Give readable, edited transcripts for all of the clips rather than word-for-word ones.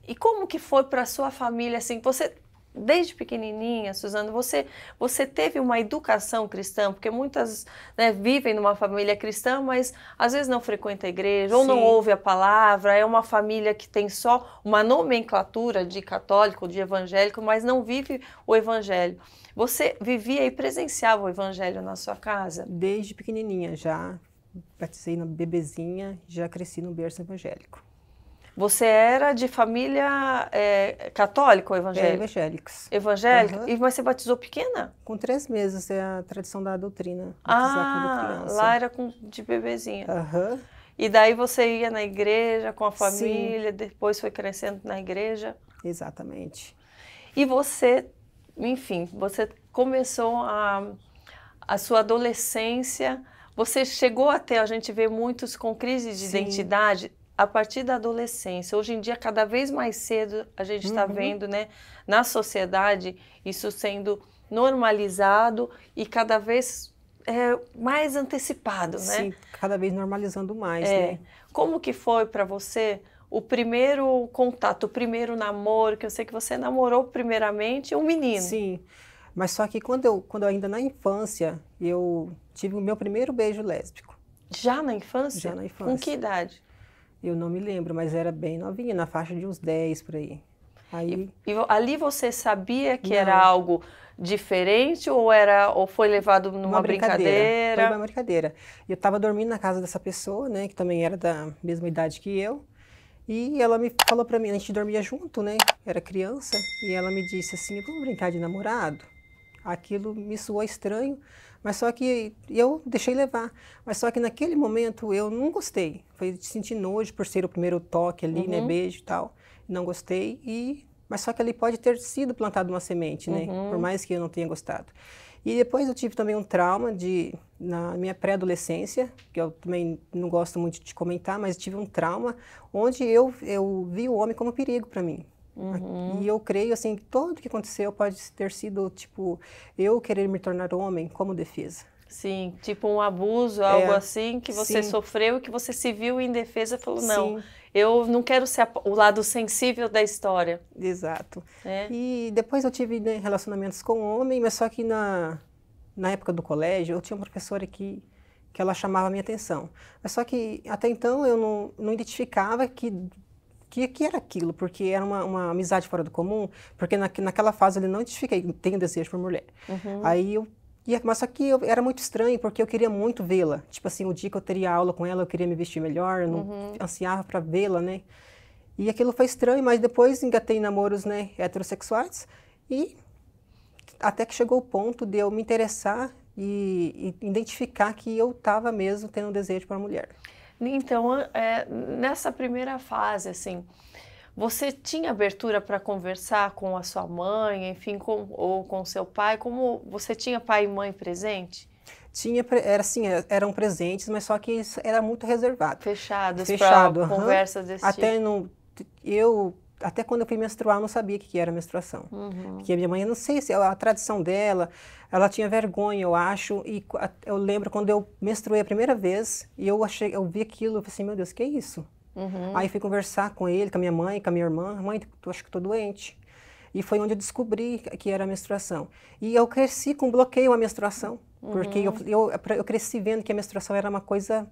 E como que foi para sua família, assim, você, desde pequenininha, Suzana, você teve uma educação cristã? Porque muitas, né, vivem numa família cristã, mas às vezes não frequenta a igreja, ou não Sim. ouve a palavra, é uma família que tem só uma nomenclatura de católico, de evangélico, mas não vive o evangelho. Você vivia e presenciava o evangelho na sua casa? Desde pequenininha já batizei na bebezinha, já cresci no berço evangélico. Você era de família católica ou evangélica? Evangélicos. Evangélica? Aham. Mas você batizou pequena? Com 3 meses é a tradição da doutrina, batizar quando Ah, lá criança. era de bebezinha. Aham. E daí você ia na igreja com a Sim, família, depois foi crescendo na igreja. exatamente. E você, enfim, você começou a sua adolescência, você chegou a ter, a gente vê muitos com crise de Sim. identidade a partir da adolescência. Hoje em dia, cada vez mais cedo, a gente está Uhum. vendo, né, na sociedade, isso sendo normalizado e cada vez mais antecipado, né? Sim, cada vez normalizando mais, É. né? Como que foi para você o primeiro contato, o primeiro namoro, que eu sei que você namorou primeiramente um menino. Sim, mas só que quando eu ainda na infância, eu tive o meu primeiro beijo lésbico, Já na já infância? na Com que infância. idade? Eu não me lembro, mas era bem novinha, na faixa de uns 10 por aí. E, Aí, ali você sabia que era não, algo diferente ou foi levado uma numa brincadeira, foi uma brincadeira? brincadeira. Eu estava dormindo na casa dessa pessoa, né, que também era da mesma idade que eu, e ela me falou pra mim, a gente dormia junto, né, era criança, e ela me disse assim, vamos brincar de namorado? Aquilo me soou estranho, mas só que eu deixei levar. Mas só que naquele momento eu não gostei. Foi sentir nojo por ser o primeiro toque ali, né, Uhum, beijo e tal. Não gostei mas só que ali pode ter sido plantada uma semente, né, por uhum. mais que eu não tenha gostado. E depois eu tive também um trauma na minha pré-adolescência, que eu também não gosto muito de comentar, mas tive um trauma onde eu vi o homem como perigo para mim. E Uhum. eu creio assim que tudo que aconteceu pode ter sido tipo eu querer me tornar homem como defesa. Sim, tipo um abuso, algo É, assim que você sim, sofreu e que você se viu indefesa e falou, não, sim, eu não quero ser o lado sensível da história, exato. né? E depois eu tive, né, relacionamentos com homem, mas só que na época do colégio eu tinha uma professora que ela chamava a minha atenção. Mas só que até então eu não identificava que era aquilo, porque era uma amizade fora do comum, porque naquela fase eu não identifiquei, tenho desejo por mulher. Uhum, Aí mas só que era muito estranho, porque eu queria muito vê-la. Tipo assim, o dia que eu teria aula com ela, eu queria me vestir melhor, eu não uhum. ansiava para vê-la, né? E aquilo foi estranho, mas depois engatei em namoros, né, heterossexuais, e até que chegou o ponto de eu me interessar e identificar que eu estava mesmo tendo um desejo por uma mulher. Então, nessa primeira fase, assim, você tinha abertura para conversar com a sua mãe, enfim, ou com seu pai? Como você tinha pai e mãe presente? Era assim, eram presentes, mas só que isso era muito reservado. Fechados para Fechado, aham. conversas desse Até tipo? não, até quando eu fui menstruar, eu não sabia o que era menstruação. Uhum, Porque a minha mãe, eu não sei se a tradição dela, ela tinha vergonha, eu acho, e eu lembro quando eu menstruei a primeira vez, e eu vi aquilo, eu falei assim, meu Deus, que é isso? Aí uhum. fui conversar com ele, com a minha mãe, com a minha irmã, mãe, eu acho que estou doente. E foi onde eu descobri que era a menstruação. E eu cresci com bloqueio à menstruação, porque Uhum, eu cresci vendo que a menstruação era uma coisa,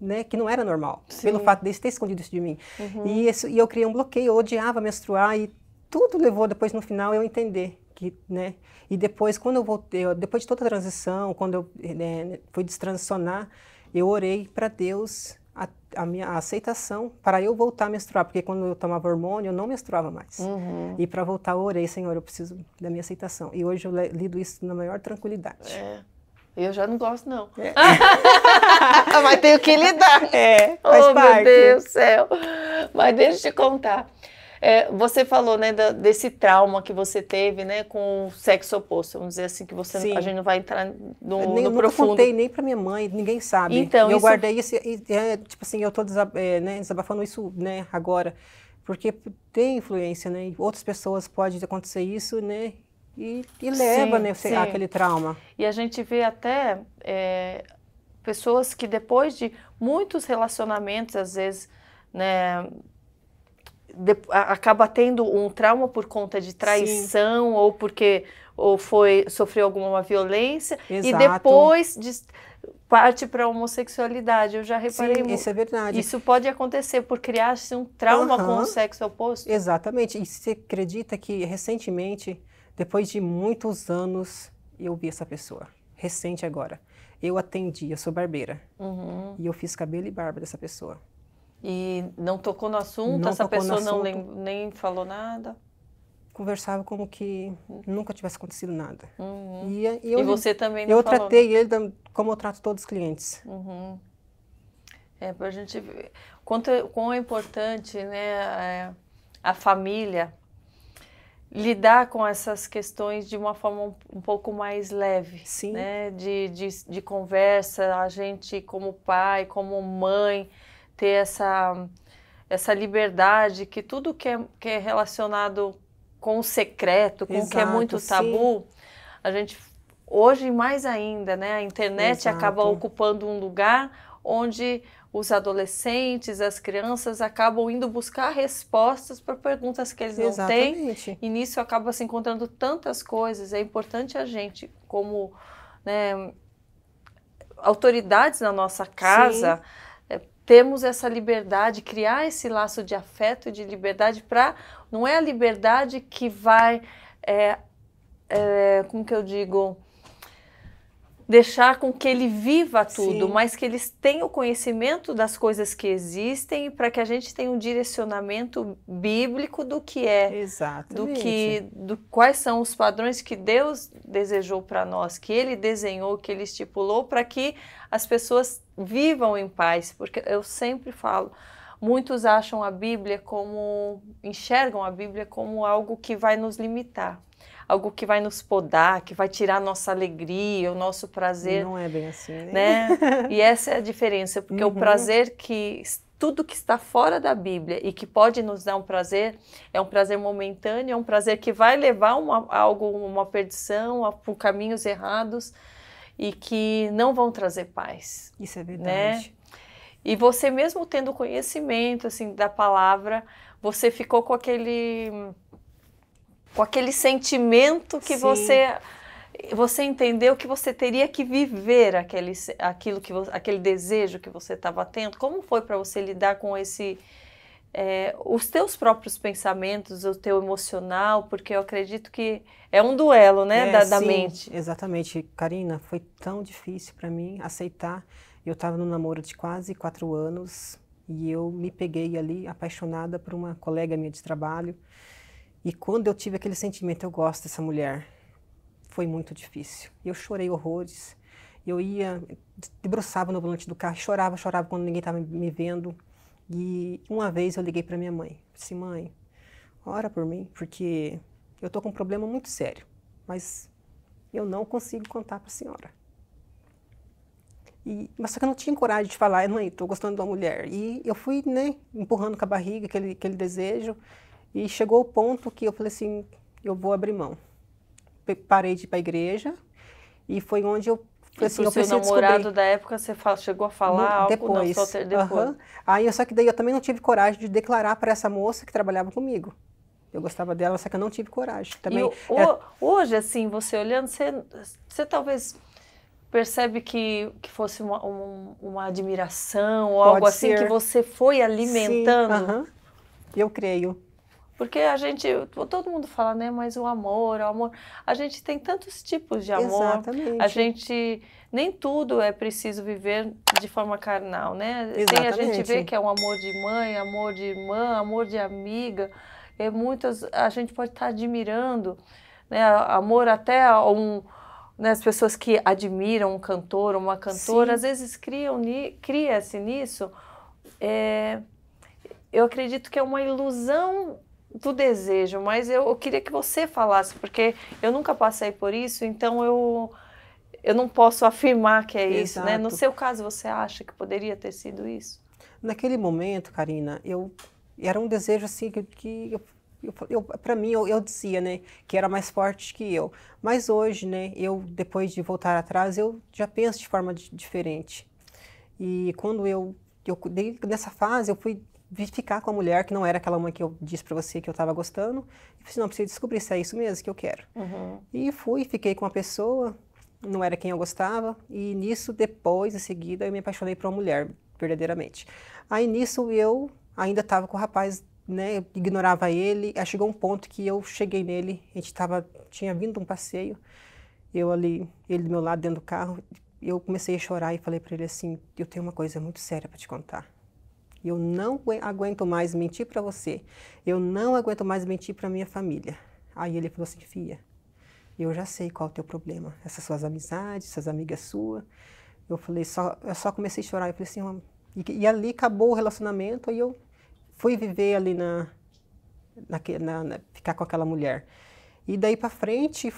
né, que não era normal, pelo sim. fato de ter escondido isso de mim. Uhum, E eu criei um bloqueio, eu odiava menstruar e tudo levou depois no final eu entender que, né, e depois quando eu voltei, depois de toda a transição, quando eu fui destransicionar, eu orei para Deus a minha aceitação para eu voltar a menstruar, porque quando eu tomava hormônio eu não menstruava mais. uhum. E para voltar eu orei, Senhor, eu preciso da minha aceitação. E hoje eu lido isso na maior tranquilidade. É. Eu já não gosto, não. É, Mas tenho que lidar. faz Oh, meu parte. Deus do céu. Mas deixa eu te contar. Você falou, né, desse trauma que você teve, né, com o sexo oposto. Vamos dizer assim, que a Sim. gente não vai entrar Nem, no nunca profundo. contei nem para minha mãe, ninguém sabe. Então, E eu isso guardei isso, tipo assim, eu estou né, desabafando isso, né, agora, porque tem influência, né? E outras pessoas pode acontecer isso, né? E leva, sim, né, sim. aquele trauma. E a gente vê até pessoas que depois de muitos relacionamentos, às vezes, né, acaba tendo um trauma por conta de traição, sim, ou porque sofreu alguma violência, exato, e depois parte para a homossexualidade. Eu já reparei. Sim, isso é verdade. Isso pode acontecer por criar-se um trauma com o sexo oposto. Exatamente. E você acredita que recentemente, depois de muitos anos, eu vi essa pessoa. Recente agora. Eu atendi, eu sou barbeira. E eu fiz cabelo e barba dessa pessoa. E não tocou no assunto? Essa pessoa não nem falou nada? Conversava como que nunca tivesse acontecido nada. E você também não falou? Eu falou, tratei ele como eu trato todos os clientes. É, para a gente ver quão é importante, né, a família lidar com essas questões de uma forma um pouco mais leve. Sim. Né, de conversa, a gente como pai, como mãe, ter essa liberdade, que tudo que é relacionado com o secreto, com o que é muito tabu, sim, a gente, hoje mais ainda, né, a internet acaba ocupando um lugar onde os adolescentes, as crianças acabam indo buscar respostas para perguntas que eles não têm, e nisso acaba se encontrando tantas coisas. É importante a gente, como, né, autoridades na nossa casa, temos essa liberdade, criar esse laço de afeto e de liberdade para... Não é a liberdade que vai, como que eu digo, deixar com que ele viva tudo, sim, mas que eles tenham conhecimento das coisas que existem, para que a gente tenha um direcionamento bíblico do que é, quais são os padrões que Deus desejou para nós, que Ele desenhou, que Ele estipulou, para que as pessoas vivam em paz. Porque eu sempre falo, muitos acham a Bíblia enxergam a Bíblia como algo que vai nos limitar, algo que vai nos podar, que vai tirar a nossa alegria, o nosso prazer. Não é bem assim, né? E essa é a diferença, porque o prazer tudo que está fora da Bíblia e que pode nos dar um prazer, é um prazer momentâneo, é um prazer que vai levar uma perdição, por caminhos errados e que não vão trazer paz. Isso é verdade. Né? E você mesmo tendo conhecimento assim, da palavra, você ficou com aquele sentimento que você entendeu que você teria que viver aquele desejo que você estava tendo. Como foi para você lidar com os teus próprios pensamentos, o teu emocional? Porque eu acredito que é um duelo, né, da mente. Exatamente, Karina, foi tão difícil para mim aceitar. Eu estava num namoro de quase 4 anos e eu me peguei ali apaixonada por uma colega minha de trabalho. E quando eu tive aquele sentimento, eu gosto dessa mulher, foi muito difícil. Eu chorei horrores, eu debruçava no volante do carro, chorava quando ninguém estava me vendo. E uma vez eu liguei para minha mãe, disse: mãe, ora por mim, porque eu estou com um problema muito sério, mas eu não consigo contar para a senhora. Mas só que eu não tinha coragem de falar: mãe, estou gostando de uma mulher. E eu fui, né, empurrando com a barriga aquele desejo. E chegou ao ponto que eu falei assim: eu vou abrir mão. Parei de ir para a igreja e foi onde eu falei assim: eu preciso descobrir. Seu namorado da época, você chegou a falar algo? Depois. Depois. Aí, só que daí eu também não tive coragem de declarar para essa moça que trabalhava comigo. Eu gostava dela, só que eu não tive coragem. Também hoje, assim, você olhando, você talvez percebe que fosse uma admiração ou algo assim que você foi alimentando? Sim, eu creio. Porque todo mundo fala, né, mas o amor, a gente tem tantos tipos de amor. Exatamente. Nem tudo é preciso viver de forma carnal, né? Exatamente. A gente vê que é um amor de mãe, amor de irmã, amor de amiga. A gente pode estar admirando, né, amor até né, as pessoas que admiram um cantor, uma cantora, às vezes cria-se nisso. Eu acredito que é uma ilusão do desejo, mas eu queria que você falasse, porque eu nunca passei por isso, então eu não posso afirmar que é isso, né? No seu caso, você acha que poderia ter sido isso? Naquele momento, Karina, era um desejo assim que para mim, eu dizia, né, que era mais forte que eu. Mas hoje, né, depois de voltar atrás, eu já penso de forma diferente. E quando nessa fase, eu fui ficar com a mulher que não era aquela mãe que eu disse pra você que eu tava gostando. E falei assim, não, preciso descobrir se é isso mesmo que eu quero. E fui, fiquei com uma pessoa, não era quem eu gostava. E nisso, depois, em seguida, eu me apaixonei por uma mulher, verdadeiramente. Aí nisso eu ainda tava com o rapaz, né, eu ignorava ele. Aí chegou um ponto que eu cheguei nele, a gente tinha vindo de um passeio. Eu ali, ele do meu lado dentro do carro, eu comecei a chorar e falei para ele assim, eu tenho uma coisa muito séria para te contar. Eu não aguento mais mentir para você, eu não aguento mais mentir para minha família. Aí ele falou assim, filha, eu já sei qual é o teu problema, essas suas amizades, essas amigas suas. Eu só comecei a chorar, eu falei assim, e ali acabou o relacionamento, aí eu fui viver ali ficar com aquela mulher. E daí para frente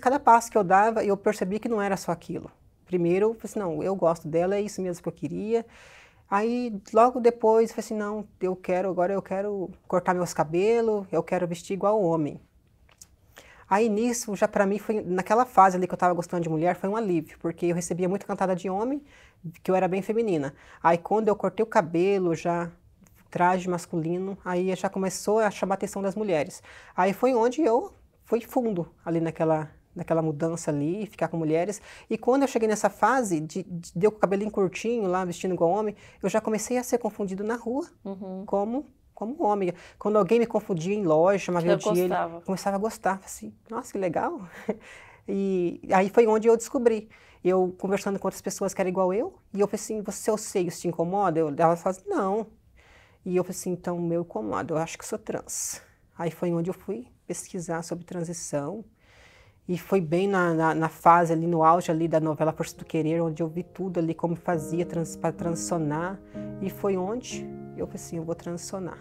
cada passo que eu dava, eu percebi que não era só aquilo. Primeiro, eu falei assim, não, eu gosto dela, é isso mesmo que eu queria. Aí, logo depois, eu falei assim, não, agora eu quero cortar meus cabelos, eu quero vestir igual homem. Aí nisso, já pra mim, naquela fase ali que eu tava gostando de mulher, foi um alívio, porque eu recebia muita cantada de homem, que eu era bem feminina. Aí quando eu cortei o cabelo, já traje masculino, aí já começou a chamar a atenção das mulheres. Aí foi onde eu fui fundo ali naquela mudança ali, ficar com mulheres. E quando eu cheguei nessa fase de eu com o cabelinho curtinho lá, vestindo igual homem, eu já comecei a ser confundido na rua como homem. Quando alguém me confundia em loja, chamava de ele, começava a gostar. Assim, nossa, que legal. E aí foi onde eu descobri. Eu conversando com outras pessoas que eram igual eu, e eu falei assim, seus seios te incomodam? Ela falou assim, não. E eu falei assim, então, meu incomoda, eu acho que sou trans. Aí foi onde eu fui pesquisar sobre transição. E foi bem na fase ali, no auge ali da novela Força do Querer, onde eu vi tudo ali, como fazia para transicionar. E foi onde eu falei assim, eu vou transicionar.